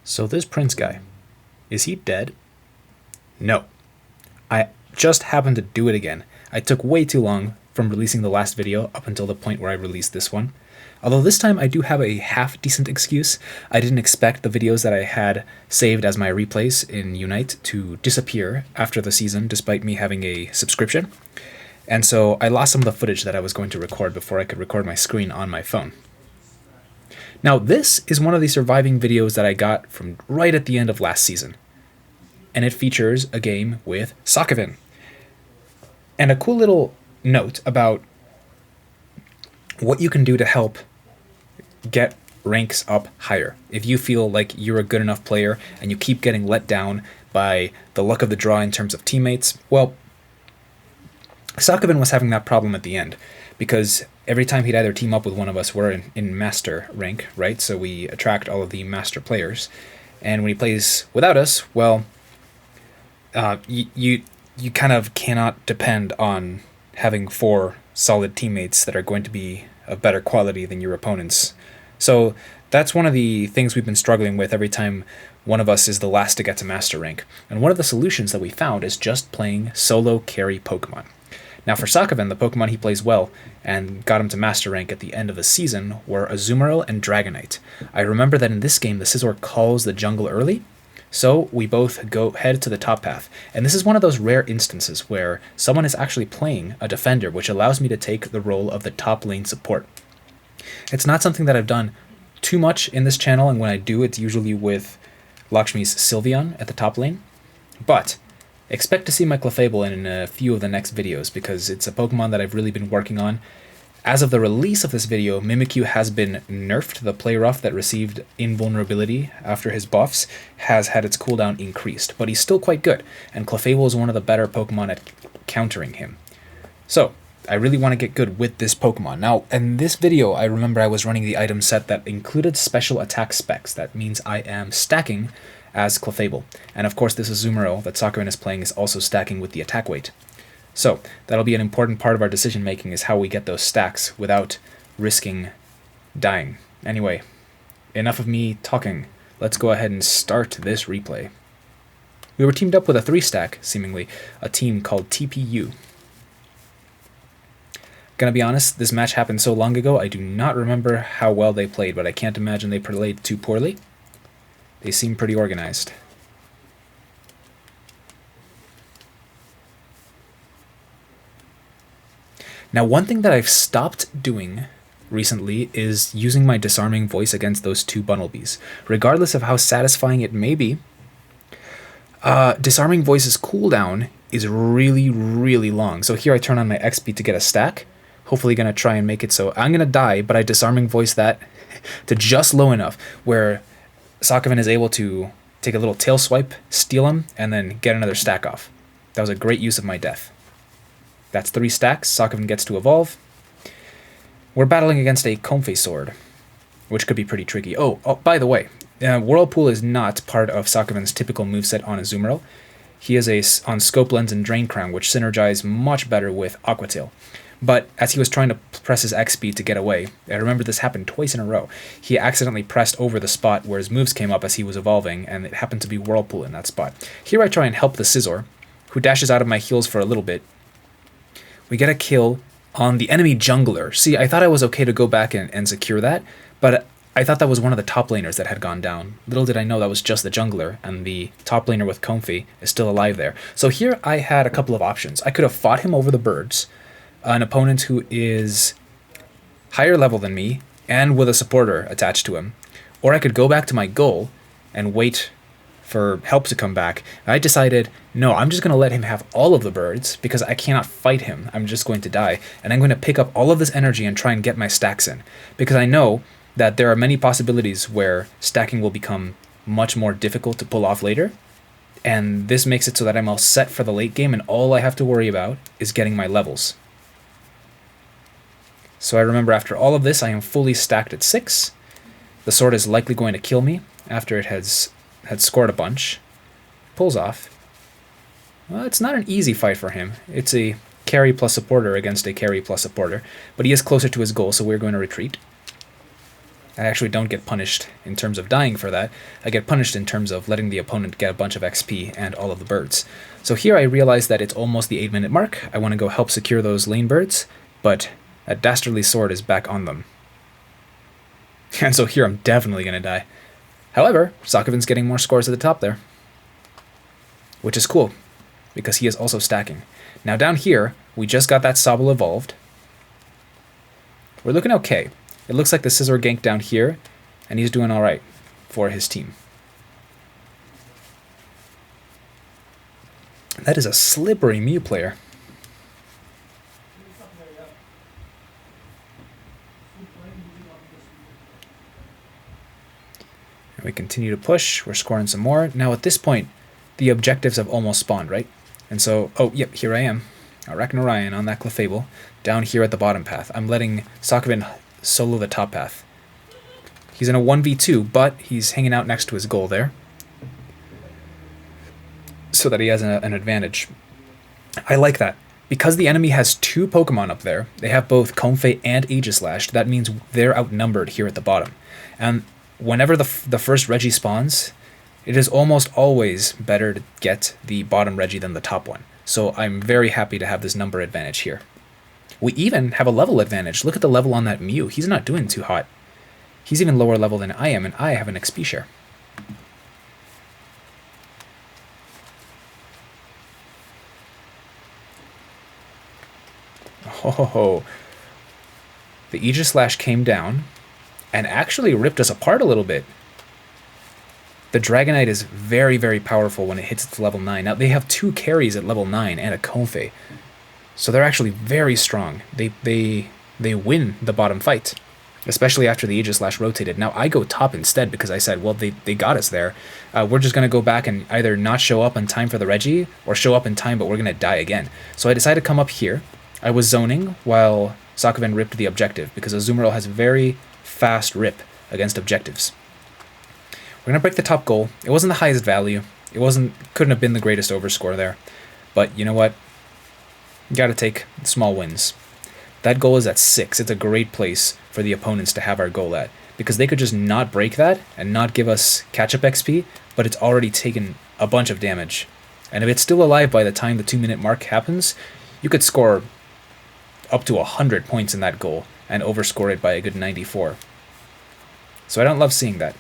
So this Prince guy, is he dead? No. I just happened to do it again. I took way too long from releasing the last video up until the point where I released this one. Although this time I do have a half-decent excuse. I didn't expect the videos that I had saved as my replays in Unite to disappear after the season, despite me having a subscription. And so I lost some of the footage that I was going to record before I could record my screen on my phone. Now this is one of the surviving videos that I got from right at the end of last season. And it features a game with Sp.Atk. And a cool little note about what you can do to help get ranks up higher. If you feel like you're a good enough player and you keep getting let down by the luck of the draw in terms of teammates, well, Sp.Atk was having that problem at the end, because every time he'd either team up with one of us, we're in master rank, right? So we attract all of the master players. And when he plays without us, well, you kind of cannot depend on having 4 solid teammates that are going to be of better quality than your opponents. So that's one of the things we've been struggling with every time one of us is the last to get to master rank. And one of the solutions that we found is just playing solo carry Pokemon. Now for Sp.Atk, the Pokemon he plays well and got him to master rank at the end of the season were Azumarill and Dragonite. I remember that in this game the Scizor calls the jungle early, so we both go head to the top path. And this is one of those rare instances where someone is actually playing a defender, which allows me to take the role of the top lane support. It's not something that I've done too much in this channel, and when I do, it's usually with Lakshmi's Sylveon at the top lane. But expect to see my Clefable in a few of the next videos, because it's a Pokemon that I've really been working on. As of the release of this video, Mimikyu has been nerfed. The play rough that received invulnerability after his buffs has had its cooldown increased, but he's still quite good, and Clefable is one of the better Pokemon at countering him. So I really want to get good with this Pokemon. Now, in this video, I remember I was running the item set that included special attack specs. That means I am stacking as Clefable. And of course, this Azumarill that Sp.Atk is playing is also stacking with the attack weight. So that'll be an important part of our decision making, is how we get those stacks without risking dying. Anyway, enough of me talking. Let's go ahead and start this replay. We were teamed up with a 3-stack, seemingly, a team called TPU. Gonna be honest, this match happened so long ago, I do not remember how well they played, but I can't imagine they played too poorly. They seem pretty organized. Now, one thing that I've stopped doing recently is using my disarming voice against those 2 Bunnelbees. Regardless of how satisfying it may be, disarming voice's cooldown is really, really long. So here I turn on my XP to get a stack. Hopefully going to try and make it so I'm going to die, but I disarming voice that to just low enough where Sp.Atk is able to take a little tail swipe, steal him, and then get another stack off. That was a great use of my death. That's 3 stacks. Sp.Atk gets to evolve. We're battling against a Comfey sword, which could be pretty tricky. Oh, by the way, Whirlpool is not part of Sp.Atk typical moveset on Azumarill. He is on Scope Lens and Drain Crown, which synergize much better with Aqua Tail. But as he was trying to press his X speed to get away, I remember this happened twice in a row, he accidentally pressed over the spot where his moves came up as he was evolving, and it happened to be Whirlpool in that spot. Here I try and help the Scizor, who dashes out of my heals for a little bit. We get a kill on the enemy jungler. See, I thought I was okay to go back and secure that, but I thought that was one of the top laners that had gone down. Little did I know that was just the jungler, and the top laner with Comfey is still alive there. So here I had a couple of options. I could have fought him over the birds, an opponent who is higher level than me and with a supporter attached to him, or I could go back to my goal and wait for help to come back. I decided, no, I'm just going to let him have all of the birds because I cannot fight him. I'm just going to die, and I'm going to pick up all of this energy and try and get my stacks in, because I know that there are many possibilities where stacking will become much more difficult to pull off later, and this makes it so that I'm all set for the late game, and all I have to worry about is getting my levels. So I remember after all of this, I am fully stacked at 6. The sword is likely going to kill me after it had scored a bunch. Pulls off. Well, it's not an easy fight for him. It's a carry plus supporter against a carry plus supporter, but he is closer to his goal, so we're going to retreat. I actually don't get punished in terms of dying for that. I get punished in terms of letting the opponent get a bunch of XP and all of the birds. So here I realize that it's almost the 8-minute mark. I want to go help secure those lane birds, but a Dastardly Sword is back on them. And so here I'm definitely going to die. However, Sokovin's getting more scores at the top there, which is cool, because he is also stacking. Now down here, we just got that Sobble evolved. We're looking okay. It looks like the Scizor gank down here, and he's doing alright for his team. That is a slippery Mew player. And we continue to push. We're scoring some more. Now at this point, the objectives have almost spawned, right? And so, oh, yep, here I am. Arachnorion on that Clefable, down here at the bottom path. I'm letting Sokovin solo the top path. He's in a 1v2, but he's hanging out next to his goal there, so that he has an advantage. I like that. Because the enemy has 2 Pokemon up there, they have both Comfey and Aegislash, that means they're outnumbered here at the bottom. And whenever the first Reggie spawns, it is almost always better to get the bottom Reggie than the top one. So I'm very happy to have this number advantage here. We even have a level advantage. Look at the level on that Mew. He's not doing too hot. He's even lower level than I am, and I have an Exp.Share. Oh, the Aegislash came down and actually ripped us apart a little bit. The Dragonite is very, very powerful when it hits its level 9. Now, they have 2 carries at level 9 and a Comfey. So they're actually very strong. They win the bottom fight, especially after the Aegislash rotated. Now, I go top instead because I said, well, they got us there. We're just going to go back and either not show up in time for the Reggie or show up in time, but we're going to die again. So I decided to come up here. I was zoning while Sokoven ripped the objective because Azumarill has very fast rip against objectives. We're going to break the top goal. It wasn't the highest value. Couldn't have been the greatest overscore there. But you know what? You got to take small wins. That goal is at 6. It's a great place for the opponents to have our goal at, because they could just not break that and not give us catch-up XP, but it's already taken a bunch of damage. And if it's still alive by the time the 2-minute mark happens, you could score up to 100 points in that goal and overscore it by a good 94. So I don't love seeing that.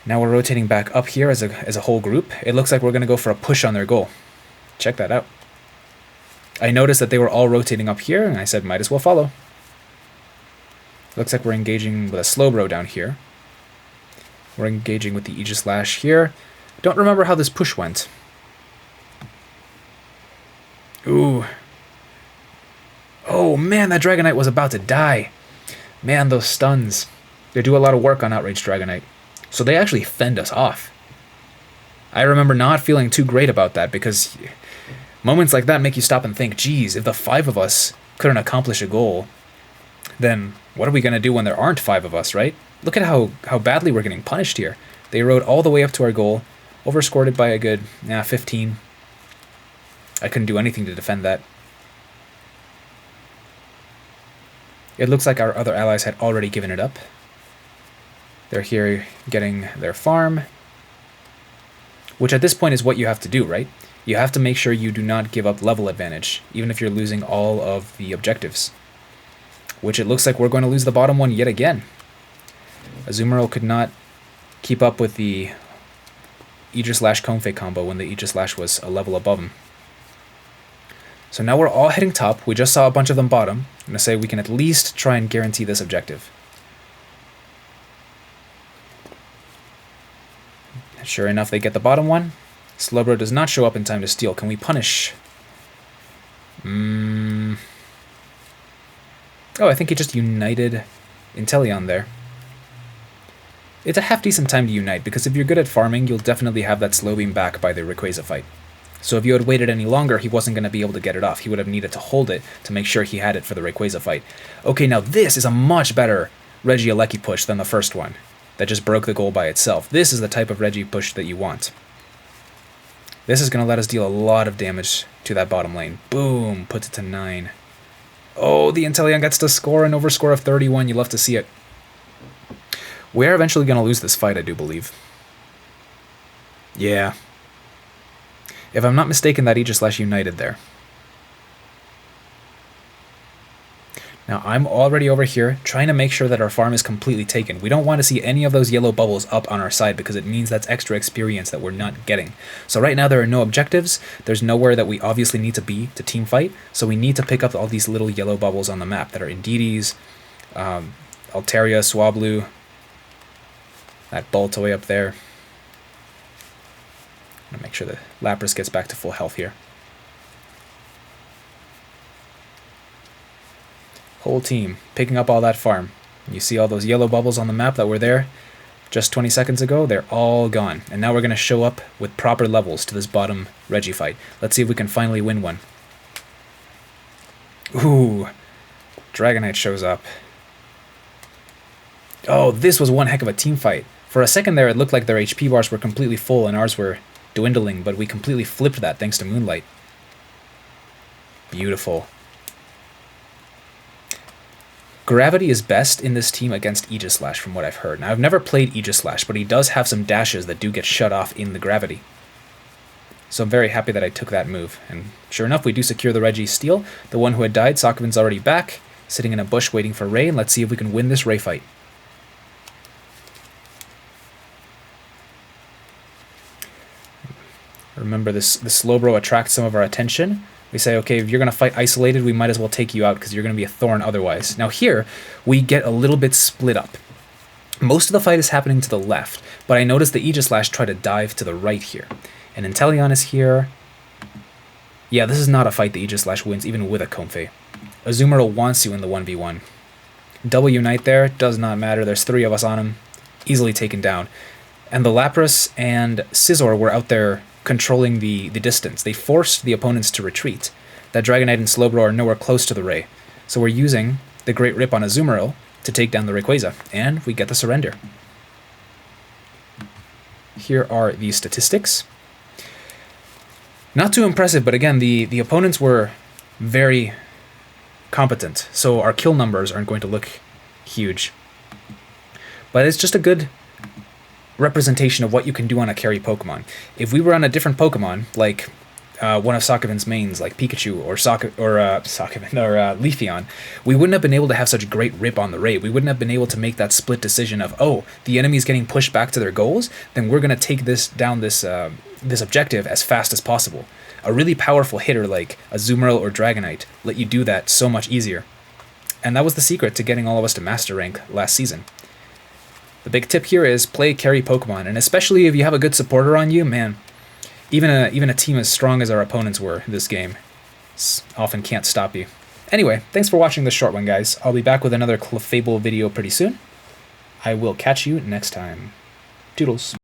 Now we're rotating back up here as a whole group. It looks like we're going to go for a push on their goal. Check that out. I noticed that they were all rotating up here, and I said, might as well follow. Looks like we're engaging with a Slowbro down here. We're engaging with the Aegislash here. Don't remember how this push went. Ooh. Oh man, that Dragonite was about to die. Man, those stuns. They do a lot of work on Outrage Dragonite. So they actually fend us off. I remember not feeling too great about that, because moments like that make you stop and think, geez, if the 5 of us couldn't accomplish a goal, then what are we going to do when there aren't 5 of us, right? Look at how badly we're getting punished here. They rode all the way up to our goal, overscored it by a good 15. I couldn't do anything to defend that. It looks like our other allies had already given it up. They're here getting their farm, which at this point is what you have to do, right? You have to make sure you do not give up level advantage, even if you're losing all of the objectives. Which it looks like we're going to lose the bottom one yet again. Azumarill could not keep up with the Aegislash Comfey combo when the Aegislash was a level above him. So now we're all heading top. We just saw a bunch of them bottom. I'm going to say we can at least try and guarantee this objective. Sure enough, they get the bottom one. Slowbro does not show up in time to steal. Can we punish? Oh, I think he just united Inteleon there. It's a half-decent time to unite, because if you're good at farming, you'll definitely have that slow beam back by the Rayquaza fight. So if you had waited any longer, he wasn't going to be able to get it off. He would have needed to hold it to make sure he had it for the Rayquaza fight. Okay, now this is a much better Regieleki push than the first one that just broke the goal by itself. This is the type of Regi push that you want. This is going to let us deal a lot of damage to that bottom lane. Boom, puts it to 9. Oh, the Inteleon gets to score an overscore of 31. You love to see it. We are eventually going to lose this fight, I do believe. Yeah. If I'm not mistaken, that Aegislash united there. Now, I'm already over here trying to make sure that our farm is completely taken. We don't want to see any of those yellow bubbles up on our side because it means that's extra experience that we're not getting. So right now there are no objectives. There's nowhere that we obviously need to be to team fight. So we need to pick up all these little yellow bubbles on the map that are Indeedee, Altaria, Swablu, that Baltoy up there. I'm going to make sure that Lapras gets back to full health here. Whole team picking up all that farm. You see all those yellow bubbles on the map that were there just 20 seconds ago? They're all gone. And now we're going to show up with proper levels to this bottom Reggie fight. Let's see if we can finally win one. Ooh, Dragonite shows up. Oh, this was one heck of a team fight. For a second there, it looked like their HP bars were completely full and ours were dwindling, but we completely flipped that thanks to Moonlight. Beautiful. Gravity is best in this team against Aegislash from what I've heard. Now, I've never played Aegislash, but he does have some dashes that do get shut off in the Gravity. So I'm very happy that I took that move. And sure enough, we do secure the Reggie steal. The one who had died, Sokovin's already back, sitting in a bush waiting for Ray, and let's see if we can win this Ray fight. Remember, the Slowbro attracts some of our attention. We say, okay, if you're going to fight isolated, we might as well take you out because you're going to be a thorn otherwise. Now here, we get a little bit split up. Most of the fight is happening to the left, but I noticed the Aegislash try to dive to the right here. And Inteleon is here. Yeah, this is not a fight the Aegislash wins, even with a Comfey. Azumarill wants you in the 1v1. Double Unite there, does not matter. There's 3 of us on him. Easily taken down. And the Lapras and Scizor were out there controlling the distance. They forced the opponents to retreat. That Dragonite and Slowbro are nowhere close to the Ray. So we're using the Great Rip on Azumarill to take down the Rayquaza, and we get the surrender. Here are the statistics. Not too impressive, but again, the opponents were very competent, so our kill numbers aren't going to look huge. But it's just a good representation of what you can do on a carry Pokemon. If we were on a different Pokemon, like one of Sokovin's mains, like Pikachu or Leafeon, we wouldn't have been able to have such great rip on the Ray. We wouldn't have been able to make that split decision of, oh, the enemy's getting pushed back to their goals, then we're going to take this down this objective as fast as possible. A really powerful hitter like Azumarill or Dragonite let you do that so much easier. And that was the secret to getting all of us to Master Rank last season. The big tip here is play carry Pokemon, and especially if you have a good supporter on you, man, even a team as strong as our opponents were this game often can't stop you. Anyway, thanks for watching this short one, guys. I'll be back with another Clefable video pretty soon. I will catch you next time. Toodles.